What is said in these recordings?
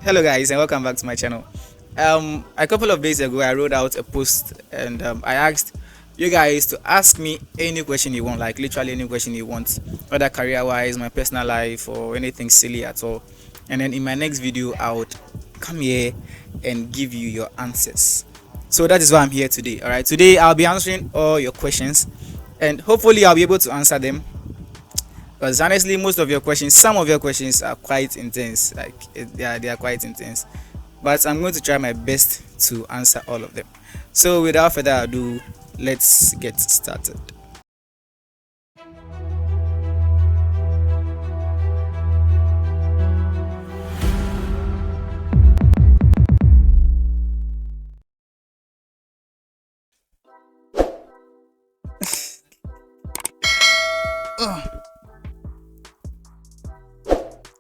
Hello guys and welcome back to my channel. A couple of days ago I wrote out a post and I asked you guys to ask me any question you want, like literally any question you want, whether career wise, my personal life, or anything silly at all. And then in my next video I would come here and give you your answers. So that is why I'm here today. All right, today I'll be answering all your questions and hopefully I'll be able to answer them, because honestly most of your questions, some of your questions are quite intense, like they are quite intense, but I'm going to try my best to answer all of them. So without further ado, let's get started.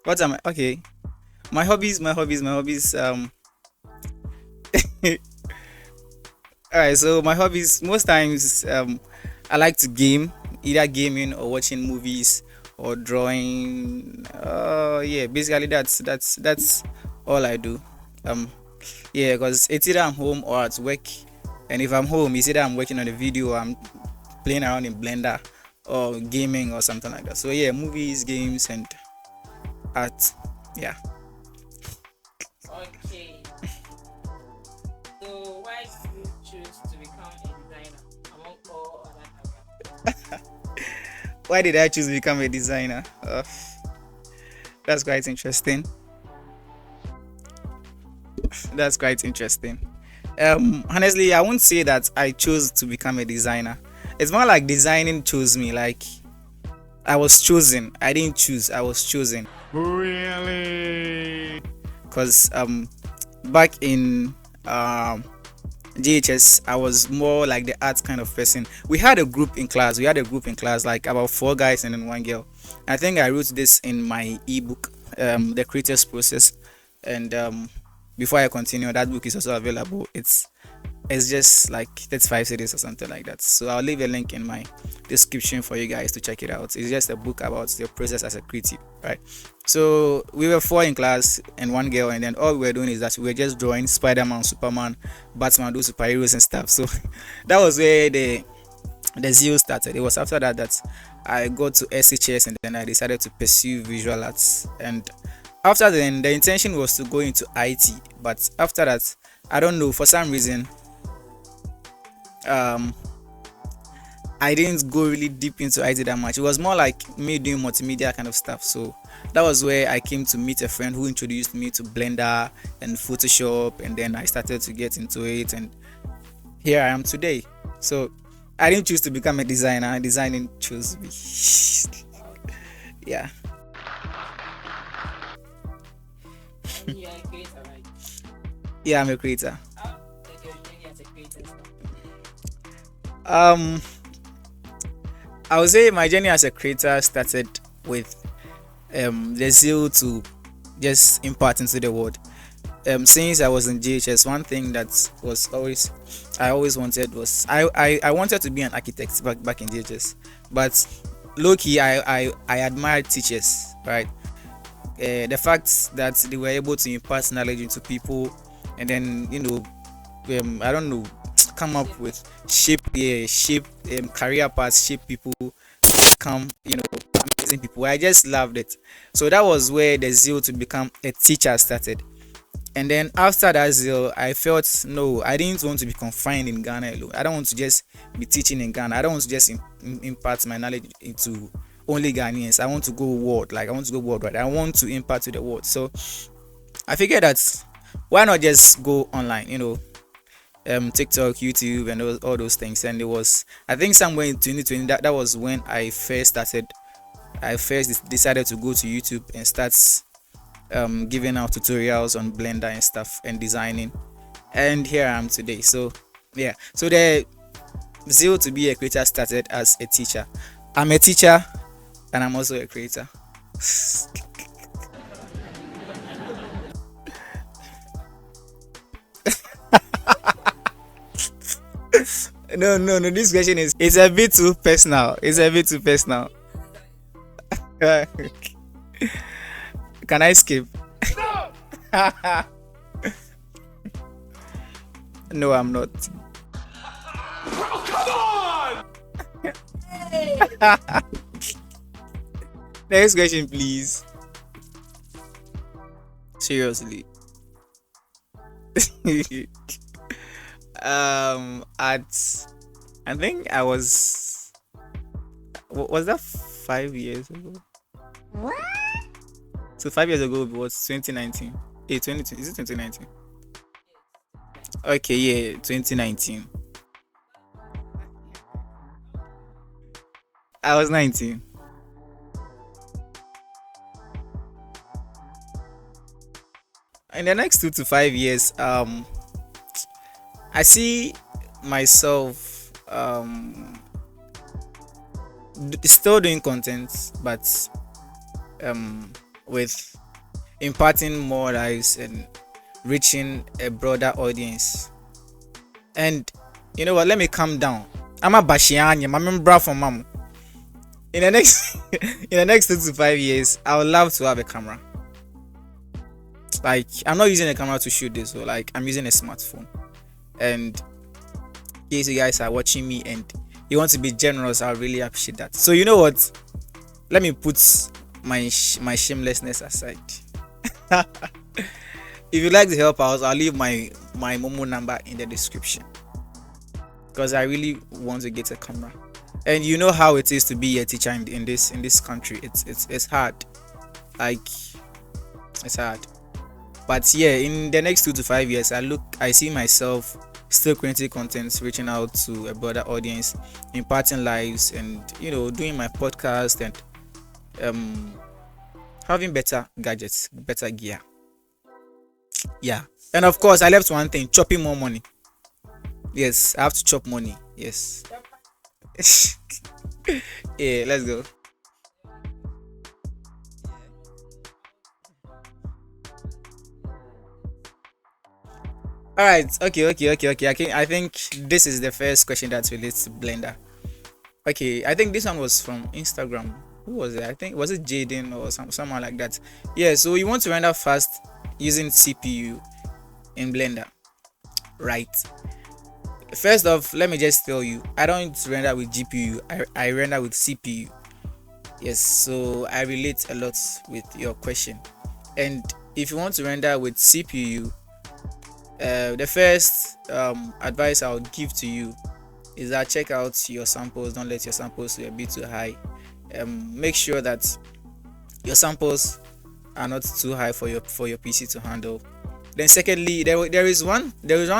What am I? Okay, my hobbies. All right, so my hobbies, most times I like to game, either gaming or watching movies or drawing. Yeah, basically that's all I do. um yeah, because it's either I'm home or at work, and if I'm home it's either I'm working on a video or I'm playing around in Blender or gaming or something like that. So yeah, movies, games, and art. Yeah. Okay. So why did you choose to become a designer among all other careers? Why did I choose to become a designer? That's quite interesting. That's quite interesting. Honestly, I won't say that I chose to become a designer. It's more like designing chose me. Like I was chosen. I didn't choose. I was chosen. Really? Because back in GHS, I was more like the art kind of person. We had a group in class. Like about 4 guys and then 1 girl. I think I wrote this in my ebook, the creators process. And before I continue, that book is also available. It's just like 35 cities or something like that. So I'll leave a link in my description for you guys to check it out. It's just a book about the process as a creative, right? So we were 4 in class and 1 girl, and then all we were doing is that we were just drawing Spider-Man, Superman, Batman, those superheroes and stuff. So that was where the zeal started. It was after that I got to SHS, and then I decided to pursue visual arts. And after then, the intention was to go into IT, but after that, I don't know, for some reason um I didn't go really deep into IT that much. It was more like me doing multimedia kind of stuff. So that was where I came to meet a friend who introduced me to Blender and Photoshop, and then I started to get into it, and here I am today. So I didn't choose to become a designer. Designing chose me. Yeah. And you are a creator, right? Yeah, I'm a creator. How did your journey as a creator start? Um, I would say my journey as a creator started with the zeal to just impart into the world. Since I was in GHS, one thing that was always I always wanted was I wanted to be an architect back in GHS, but low key I admired teachers, right? The fact that they were able to impart knowledge into people, and then I don't know, come up with shape career paths, shape people become amazing people. I just loved it. So that was where the zeal to become a teacher started. And then after that zeal, I felt no, I didn't want to be confined in Ghana alone. I don't want to just be teaching in Ghana. I don't want to just impart my knowledge into only Ghanaians. I want to go world. Like I want to go worldwide. I want to impart to the world. So I figured that why not just go online, TikTok, YouTube, and all those things. And it was, I think, somewhere in 2020, that was when I first decided to go to YouTube and start giving out tutorials on Blender and stuff and designing. And here I am today. So yeah, so the zeal to be a creator started as a teacher. I'm a teacher and I'm also a creator. No, this question is, it's a bit too personal. Can I skip? No, I'm not. Next question, please. Seriously. At I think I was was that 5 years ago? So 5 years ago was 2019. 2020, is it 2019? Okay, yeah, 2019. I was 19. In the next 2 to 5 years, I see myself still doing content, but with imparting more lives and reaching a broader audience. And you know what? Let me calm down. I'm a Bashianya, my member from Mamu. In the next in the next 2 to 5 years, I would love to have a camera. Like I'm not using a camera to shoot this, so like I'm using a smartphone. And in case you guys are watching me and you want to be generous, I really appreciate that. So you know what? Let me put my shamelessness aside. If you'd like to help out, I'll leave my Momo number in the description because I really want to get a camera. And you know how it is to be a teacher in this country. It's hard. Like it's hard. But yeah, in the next 2 to 5 years, I see myself still creating content, reaching out to a broader audience, imparting lives, and doing my podcast and having better gadgets, better gear. Yeah. And of course, I left one thing: chopping more money. Yes, I have to chop money. Yes. Yeah, let's go. All right. Okay. I think this is the first question that relates to Blender. Okay, I think this one was from Instagram. Who was it? I think was it Jaden or someone like that. Yeah. So you want to render fast using CPU in Blender, right? First off, let me just tell you, I don't render with GPU. I render with CPU. Yes. So I relate a lot with your question. And if you want to render with CPU, the first advice I would give to you is that check out your samples. Don't let your samples be a bit too high. Make sure that your samples are not too high for your PC to handle. Then secondly, there is one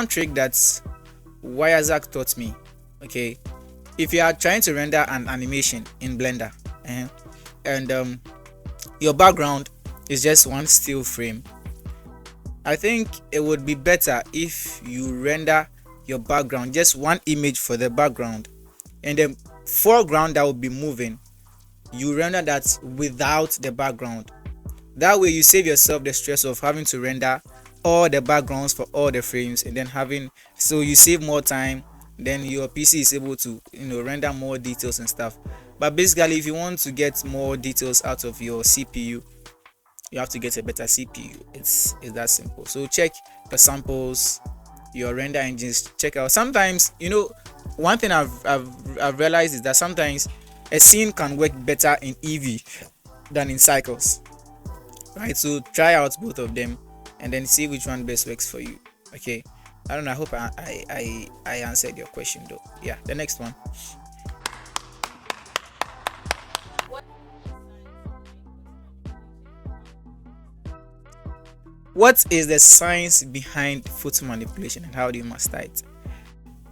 trick that Wirezack taught me. Okay, if you are trying to render an animation in Blender, and your background is just one still frame, I think it would be better if you render your background, just one image for the background, and the foreground that will be moving, you render that without the background. That way you save yourself the stress of having to render all the backgrounds for all the frames, and then so you save more time. Then your PC is able to render more details and stuff. But basically, if you want to get more details out of your CPU, you have to get a better CPU. It's that simple. So check the samples, your render engines. Check out. Sometimes one thing I've realized is that sometimes a scene can work better in Eevee than in Cycles. Right? So try out both of them and then see which one best works for you. Okay. I don't know. I hope I answered your question though. Yeah. The next one. What is the science behind photo manipulation and how do you master it?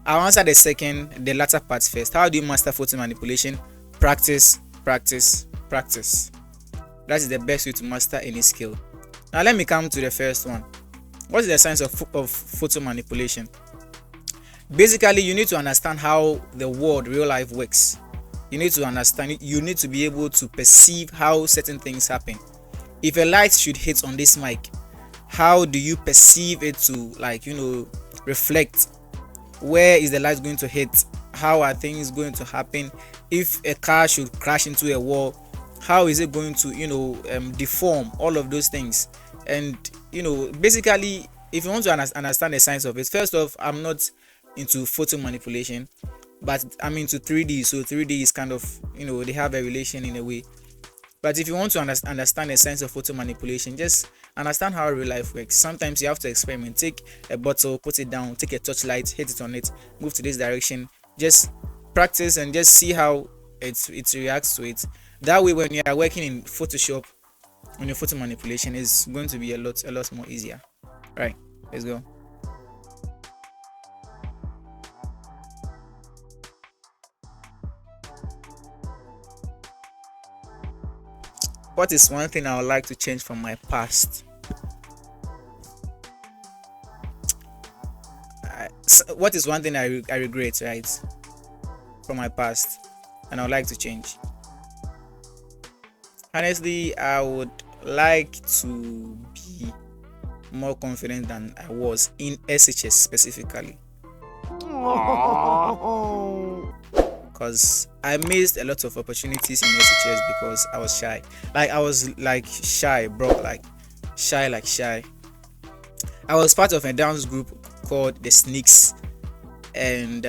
I'll answer the latter part first. How do you master photo manipulation? Practice. That is the best way to master any skill. Now let me come to the first one. What is the science of photo manipulation? Basically, you need to understand how the world, real life works. You need to understand it. You need to be able to perceive how certain things happen. If a light should hit on this mic, how do you perceive it to reflect? Where is the light going to hit? How are things going to happen? If a car should crash into a wall, how is it going to deform? All of those things. And basically, if you want to understand the science of it, first off, I'm not into photo manipulation, but I'm into 3D. So 3D is kind of, they have a relation in a way. But if you want to understand the science of photo manipulation, just understand how real life works. Sometimes you have to experiment. Take a bottle, put it down, take a torchlight, hit it on it, move to this direction. Just practice and just see how it reacts to it. That way, when you are working in Photoshop on your photo manipulation, is going to be a lot more easier. Right? Let's go. What is one thing I would like to change from my past? What is one thing I regret, right, from my past, and I would like to change? Honestly, I would like to be more confident than I was in SHS specifically, because I missed a lot of opportunities in SHS because I was shy. Like I was like shy, bro. Like shy. I was part of a dance group called the Sneaks, and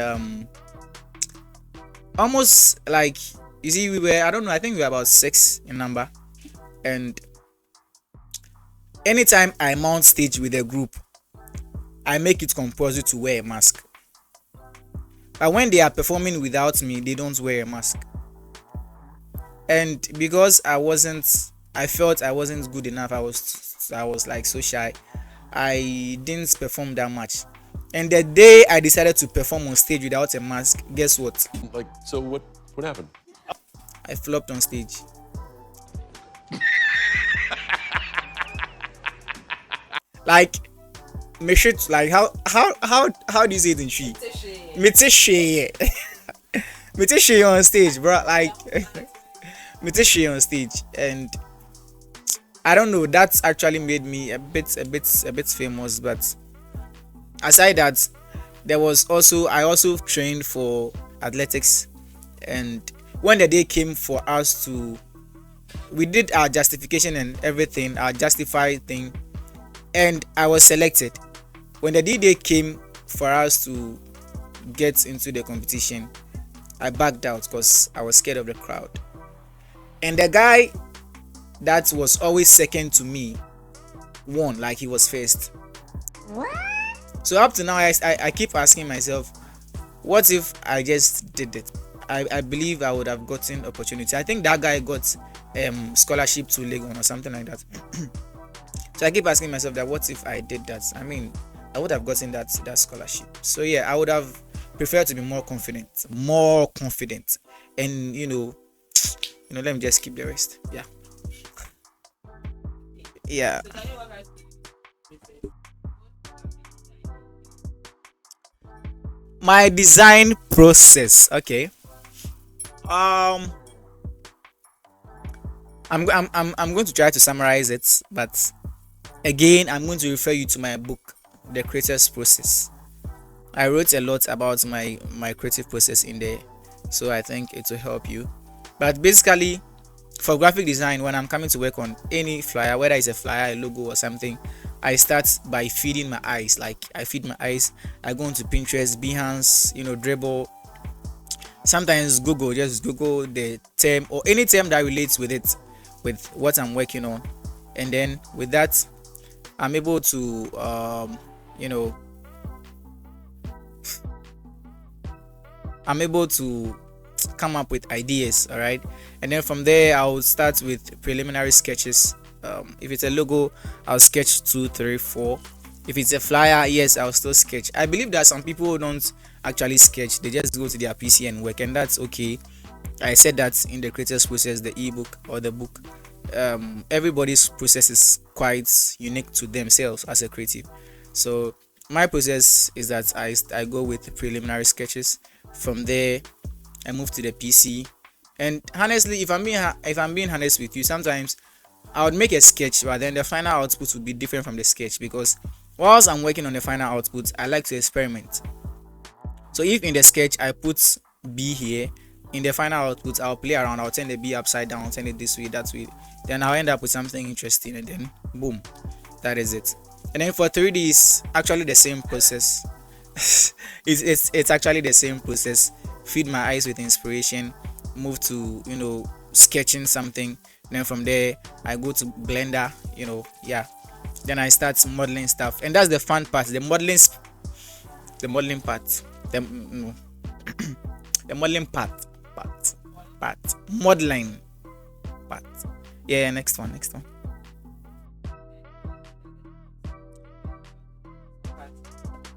almost like, you see, we were, I don't know, I think we were about 6 in number, and anytime I mount stage with a group, I make it compulsory to wear a mask. But when they are performing without me, they don't wear a mask. And because I felt I wasn't good enough, I was like so shy, I didn't perform that much. And the day I decided to perform on stage without a mask, guess what? Like, so what happened? I flopped on stage. Like, make sure to, like, how do you say it in Tree? Metishe. Metishe on stage, bro. Like, Metishe on stage, and I don't know. That's actually made me a bit famous. But aside that, I also trained for athletics, and when the day came for us to, we did our justification and everything, our justified thing, and I was selected. When the D-Day came for us to get into the competition, I backed out because I was scared of the crowd. And the guy that was always second to me won, like he was first. So up to now, I keep asking myself, what if I just did it? I believe I would have gotten opportunity. I think that guy got scholarship to Legon or something like that. So I keep asking myself that, what if I did that? I mean, I would have gotten that scholarship. So yeah, I would have preferred to be more confident, and let me just keep the rest. Yeah. Yeah. So can you walk us through My design process. Okay. I'm going to try to summarize it, but again, I'm going to refer you to my book, The Creator's Process. I wrote a lot about my creative process in there, so I think it will help you. But basically, for graphic design, when I'm coming to work on any flyer, whether it's a flyer, a logo, or something, I start by feeding my eyes. Like, I feed my eyes. I go into Pinterest, Behance, Dribble. Sometimes just Google the term or any term that relates with it, with what I'm working on, and then with that, I'm able to I'm able to come up with ideas. All right, and then from there I'll start with preliminary sketches. If it's a logo, I'll sketch 2, 3, 4. If it's a flyer, yes, I'll still sketch. I believe that some people don't actually sketch, they just go to their PC and work, and that's okay. I said that in the creator's process, the ebook or the book. Everybody's process is quite unique to themselves as a creative. So my process is that I go with preliminary sketches. From there, I move to the PC. And honestly, if I'm being honest with you, sometimes I would make a sketch, but then the final output would be different from the sketch, because whilst I'm working on the final output, I like to experiment. So if in the sketch I put B here, in the final output I'll play around, I'll turn the B upside down, turn it this way, that way, then I'll end up with something interesting, and then boom. That is it. And then for 3D is actually the same process. It's actually the same process. Feed my eyes with inspiration, move to sketching something. Then from there I go to Blender. Yeah. Then I start modeling stuff, and that's the fun part. The modeling part. The no, the modeling part modeling part. Yeah. Next one.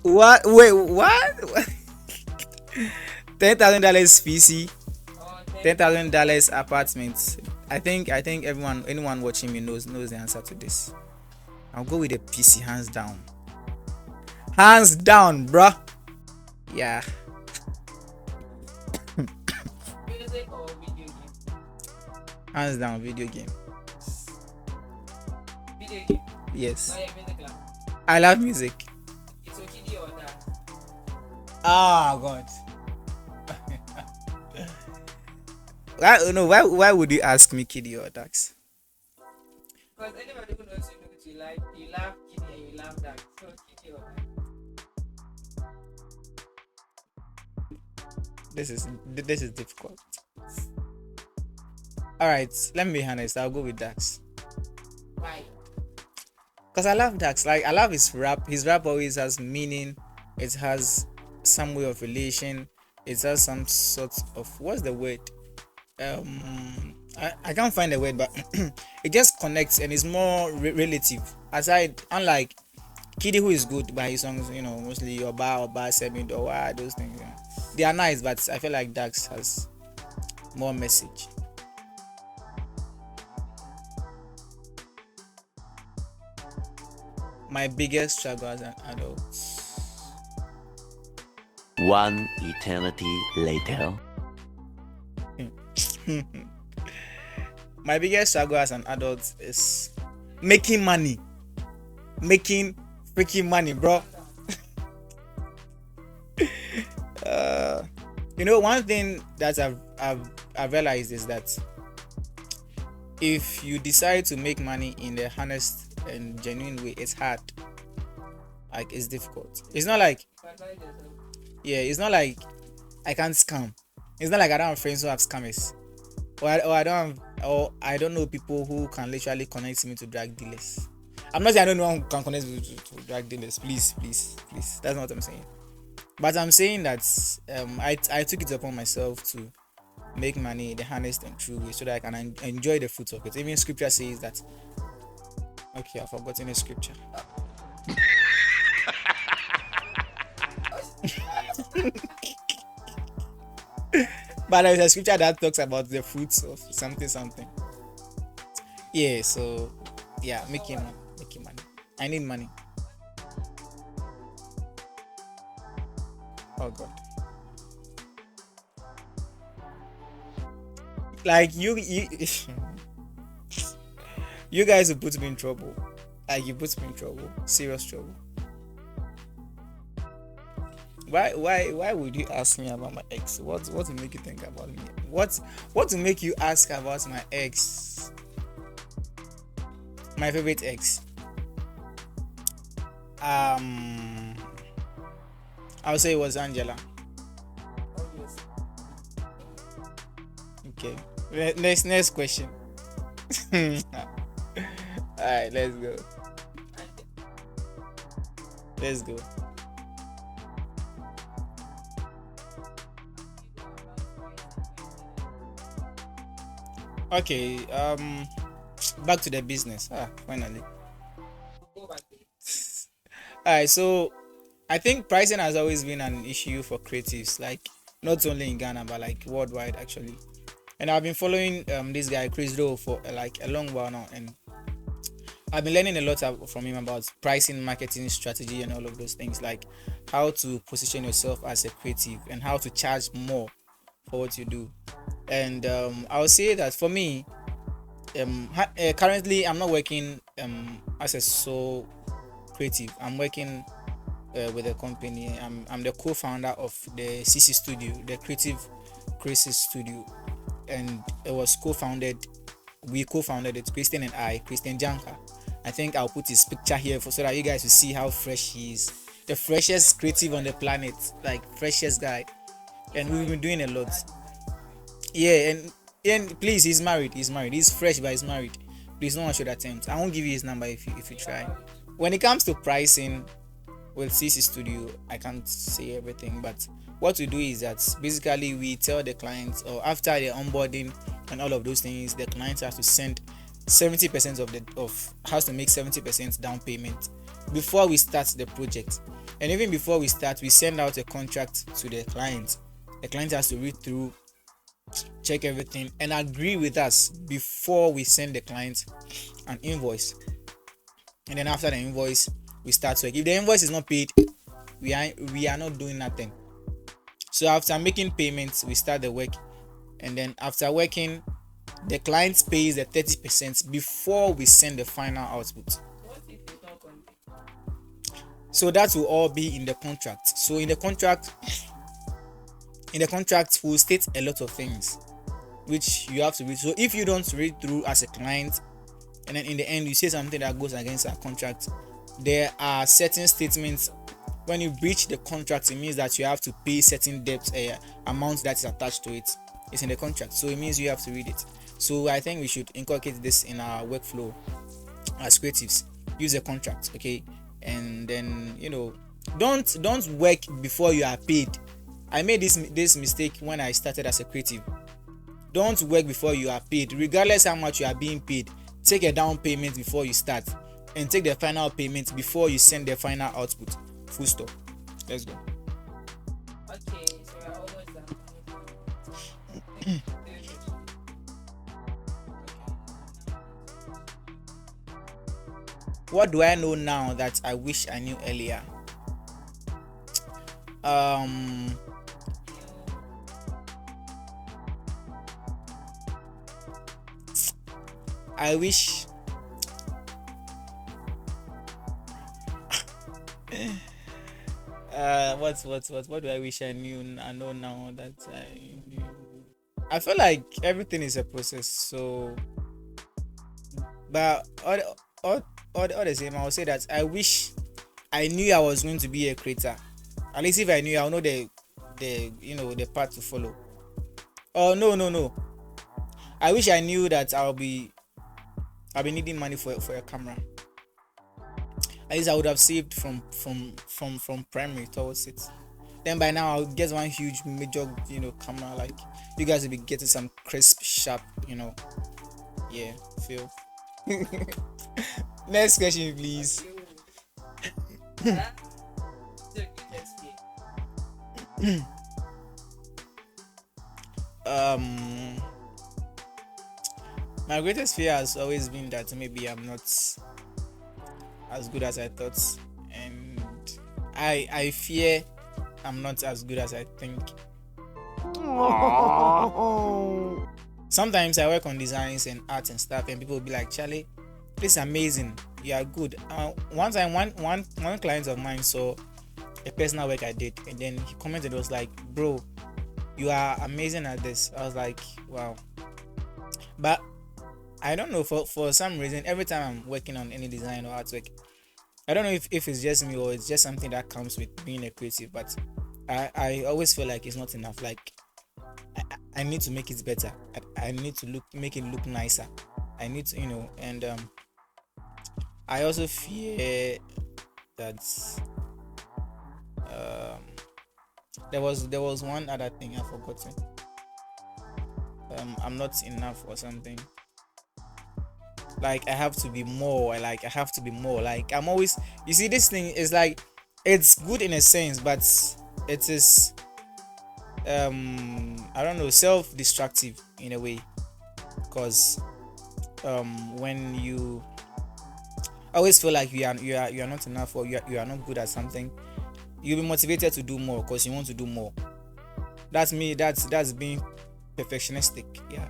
What? Wait, what? $10,000 PC, Oh, $10,000 apartment. I think anyone watching me knows the answer to this. I'll go with the PC, hands down, bruh. Yeah, music or video game? hands down, video game. Video game. Yes, Not your music lover. I love music. It's Okidi or that. Oh God. Why would you ask me Kiddy or Dax? Because anybody who knows you like, you love Kidi and you love that. So Kidi or that. This is difficult. All right, let me be honest. I'll go with Dax. Why? Because I love Dax. Like, I love his rap. His rap always has meaning. It has some way of relation. It has some sort of, what's the word? I can't find the word, but it just connects and is more relative. Unlike Kiddy, who is good by his songs, mostly Oba, Semi, Dowa, those things. They are nice, but I feel like Dax has more message. My biggest struggle as an adult. One eternity later. My biggest struggle as an adult is making money. Making freaking money, bro. One thing that I've realized is that if you decide to make money in the honest and genuine way, it's hard. Like, it's difficult. It's not like, it's not like I can't scam. It's not like I don't have friends who have scammers, or I don't know people who can literally connect me to drug dealers. I'm not saying I don't know who can connect me to drug dealers. Please. That's not what I'm saying. But I'm saying that I took it upon myself to make money in the honest and true way so that I can enjoy the fruits of it. Even scripture says that. Okay, I've forgotten the scripture. But there's a scripture that talks about the fruits of something. Yeah, so yeah, making money. I need money. Oh God. Like you you guys will put me in trouble. Like, you put me in trouble. Serious trouble. Why would you ask me about my ex? What will make you think about me? What will make you ask about my ex? My favorite ex. I'll say it was Angela. Okay. Next question. Alright, let's go. Okay, back to the business. Finally. Alright, so I think pricing has always been an issue for creatives, like not only in Ghana but like worldwide actually. And I've been following this guy Chris Doe for like a long while now, and I've been learning a lot from him about pricing, marketing strategy, and all of those things, like how to position yourself as a creative and how to charge more for what you do. And I would say that for me, currently I'm not working as a sole creative. I'm working with a company. I'm the co-founder of the CC Studio, the Creative Crisis Studio, and it was we co-founded it, Christian and I, Christian Janka, I think I'll put his picture here for so that you guys will see how fresh he is. The freshest creative on the planet, like freshest guy. And we've been doing a lot. Yeah, and please, he's married. He's married. He's fresh, but he's married. Please, no one should attempt. I won't give you his number if you try. When it comes to pricing, with CC Studio, I can't say everything, but what we do is that basically we tell the clients, or after the onboarding and all of those things, the client has to send 70% has to make 70% down payment before we start the project. And even before we start, we send out a contract to the client. The client has to read through, check everything, and agree with us before we send the client an invoice. And then after the invoice, we start work. If the invoice is not paid, we are not doing nothing. So after making payments, we start the work, and then after working, the client pays the 30% before we send the final output. What if it's not content? So that will all be in the contract. So in the contract, we'll state a lot of things which you have to read. So if you don't read through as a client, and then in the end you say something that goes against our contract, there are certain statements. When you breach the contract, it means that you have to pay certain debt amount that is attached to it. It's in the contract, so it means you have to read it. So I think we should inculcate this in our workflow as creatives. Use a contract, okay? And then don't work before you are paid. I made this mistake when I started as a creative. Don't work before you are paid, regardless how much you are being paid. Take a down payment before you start, and take the final payment before you send the final output. Full stop. Let's go. Okay, so we're almost done. What do I know now that I wish I knew earlier? I wish what do I wish I knew? I know now that I knew. I feel like everything is a process. So, but all the same, I would say that I wish I knew I was going to be a creator. At least if I knew, I'll know the path to follow. Oh no. I wish I knew that I'll be needing money for a camera. At least I would have saved from primary towards it. Then by now I'll get one huge major camera. Like you guys will be getting some crisp, sharp, yeah, feel. Next question, please. My greatest fear has always been that maybe I'm not as good as I thought, and I fear I'm not as good as I think. Sometimes I work on designs and art and stuff, and people will be like, Charlie, this is amazing, you are good. One time one client of mine saw a personal work I did, and then he commented, was like, bro, you are amazing at this. I was like, wow. But I don't know, for some reason, every time I'm working on any design or artwork, I don't know if it's just me or it's just something that comes with being a creative, but I always feel like it's not enough. Like I need to make it better. I need to make it look nicer. I need to, and I also fear that there was one other thing I've forgotten. I'm not enough or something. Like I have to be more. Like I'm always. You see, this thing is like it's good in a sense, but it is I don't know, self-destructive in a way, because when you always feel like you are not enough, or you are not good at something, you'll be motivated to do more because you want to do more. That's me. That's being perfectionistic. Yeah,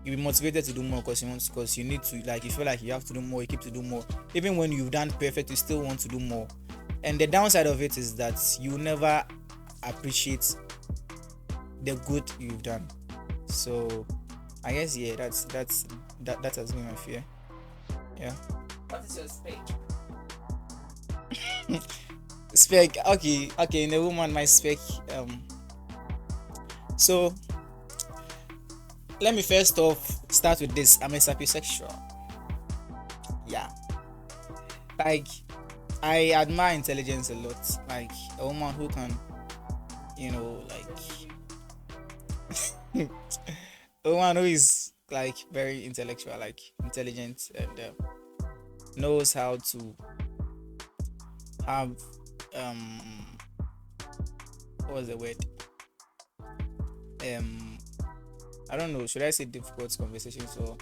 you'll be motivated to do more because you need to, like, you feel like you have to do more. You keep to do more, even when you've done perfect, you still want to do more. And the downside of it is that you never appreciate the good you've done. So I guess that has been my fear. Yeah. What is your spec? Spec. Okay, okay. In a woman, my spec. So let me first off start with this. I'm a sapiosexual. Yeah. Like, I admire intelligence a lot. Like a woman who can, like a woman who is like very intellectual, like intelligent, and knows how to have what was the word? I don't know. Should I say difficult conversations or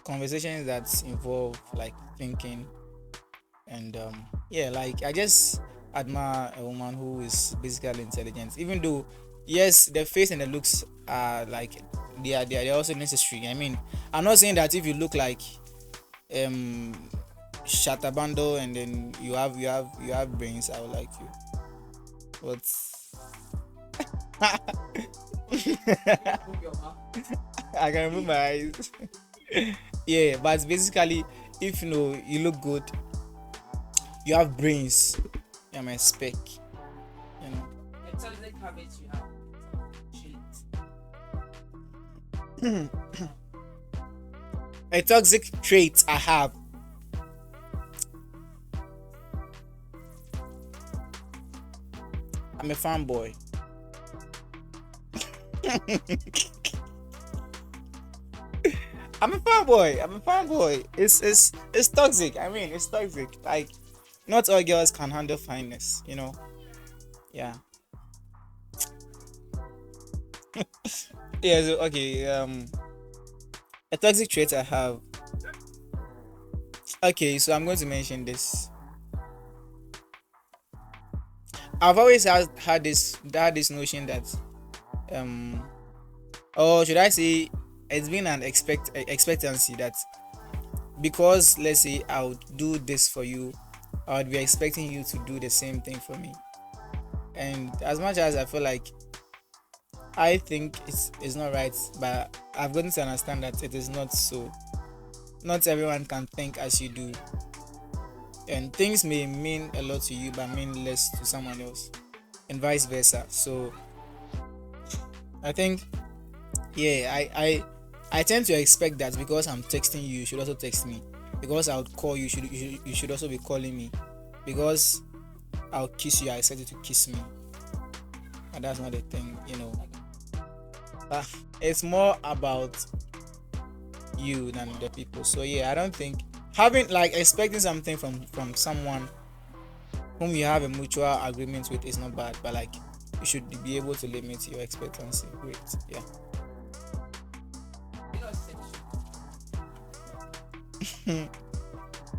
conversations that involve like thinking and yeah, like I just admire a woman who is basically intelligent, even though yes, the face and the looks are like they're also necessary. I mean, I'm not saying that if you look like um shatabando and then you have brains, I would like you, but Move your mouth. I can remove my eyes. Yeah, but basically, if you look good, you have brains, you're my spec, you know. The toxic habits you have. Shit. A toxic trait I have. I'm a fanboy. I'm a fanboy. I'm a fanboy. It's toxic. I mean, it's toxic. Like, not all girls can handle fineness, you know. Yeah. Yeah. So, okay. A toxic trait I have. Okay, so I'm going to mention this. I've always had this notion that or should I say, it's been an expectancy that because let's say I would do this for you, I would be expecting you to do the same thing for me. And as much as I feel like I think it's not right, but I've gotten to understand that it is not so. Not everyone can think as you do, and things may mean a lot to you but mean less to someone else, and vice versa. So I think, yeah, I tend to expect that because I'm texting you, you should also text me. Because I would call you, you should also be calling me. Because I'll kiss you, I expect you to kiss me. And that's not the thing, you know. But it's more about you than the people. So yeah, I don't think having like expecting something from someone whom you have a mutual agreement with is not bad, but like you should be able to limit your expectancy. Great, yeah. You know, sexual.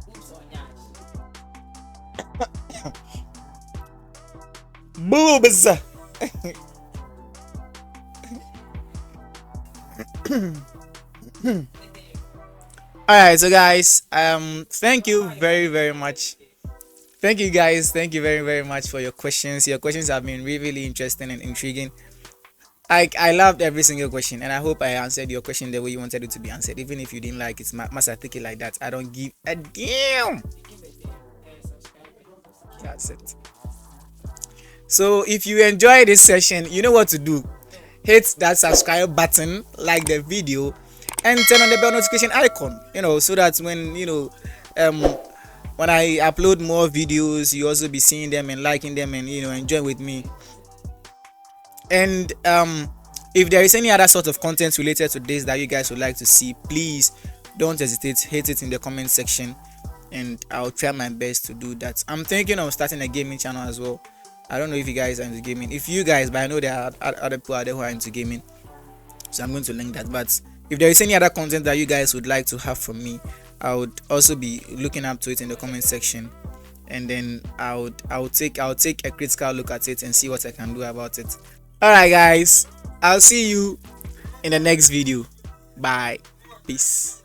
Oops, on Boobs. Alright, so guys, thank you very very much. Thank you guys, thank you very very much for your questions. Your questions have been really, really interesting and intriguing. I loved every single question, and I hope I answered your question the way you wanted it to be answered. Even if you didn't like it, must I take it like that? I don't give a damn. That's it. So if you enjoy this session, you know what to do. Hit that subscribe button, like the video, and turn on the bell notification icon. So that when I upload more videos, you also be seeing them and liking them and enjoy with me. And if there is any other sort of content related to this that you guys would like to see, please don't hesitate, hit it in the comment section, and I'll try my best to do that. I'm thinking of starting a gaming channel as well. I don't know if you guys are into gaming. If you guys, but I know there are other people out there who are into gaming, so I'm going to link that. But if there is any other content that you guys would like to have from me, I would also be looking up to it in the comment section, and then I'll take a critical look at it and see what I can do about it. Alright guys, I'll see you in the next video. Bye. Peace.